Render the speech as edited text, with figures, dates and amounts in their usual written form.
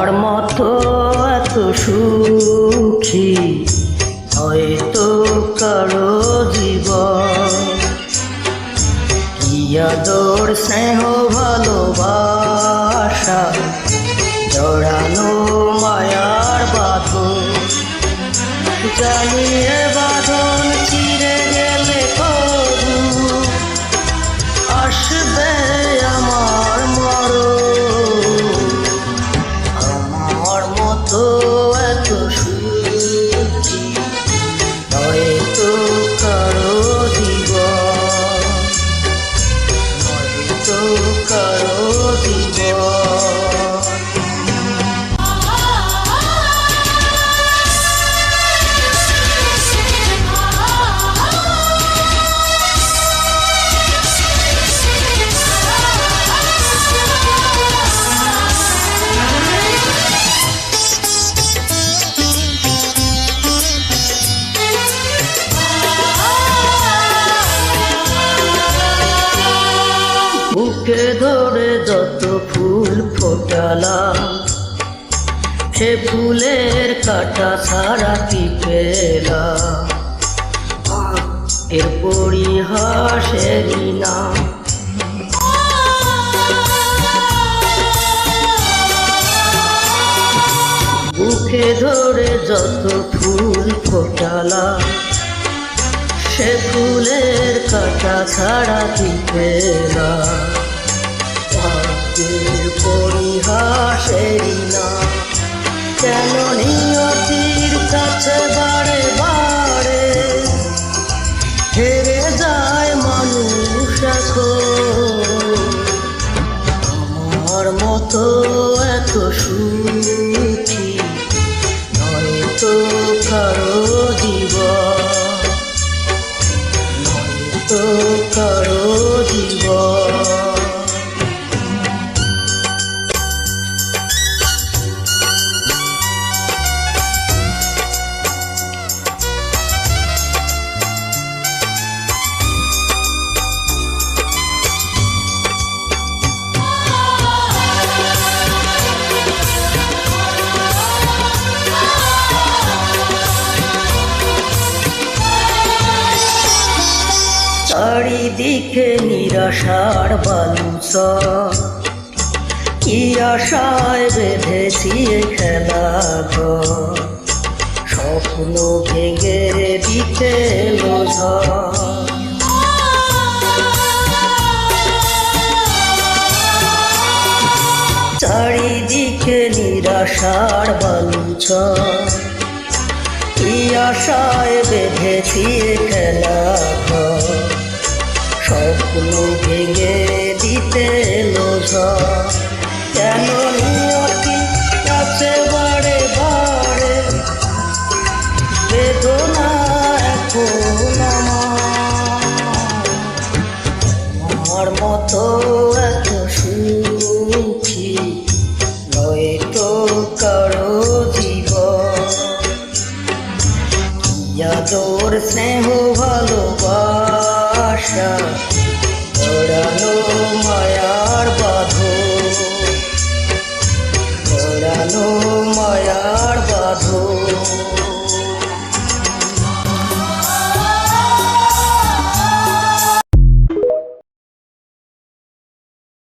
আমার মতো এত সুখী হয়তো কারো জীবন। কি আদর স্নেহ ভালোবাসা জড়ানো মায়ার বাঁধন, জানিয়ে বাঁধন চিরে গেলে কবু আসবে আমার মরণ। আমার মতো এত সুখী হয়তো কারো জীবন, হয়তো কারো জীবন। বুকে ধরে যত ফুল ফোটালাম, সে ফুলের কাটা ছাড়া কি পেলাম? এর পরিহাসেরই নাম। বুকে ধরে যত ফুল ফোটালাম, সে ফুলের কাটা ছাড়া কি পেলাম? ভাগ্যের পরিহাসেরই না। কেন নিয়তির কাছে বারে বারে হেরে যায় মানুষ এখন? আমার মতো এত সুখী নয়তো কারো জীবন, তো কারো জীবন। চারিদিকে নিরাশার বালুচর, কি আশায় বেঁধেছি খেলা ঘর, স্বপ্ন ভেঙে দিতে এলো ঝড়। চারিদিকে নিরাশার বালুচর, কি আশায় বেঁধেছি খেলা ঘর, স্বপ্ন ভেঙে দিতে এলো ঝড়। কেন নিয়তি কাছে বারে বারে বেদনা এখন আমার মতো এত সুখী নয়তো কারো জীবন। কি আদর স্নেহ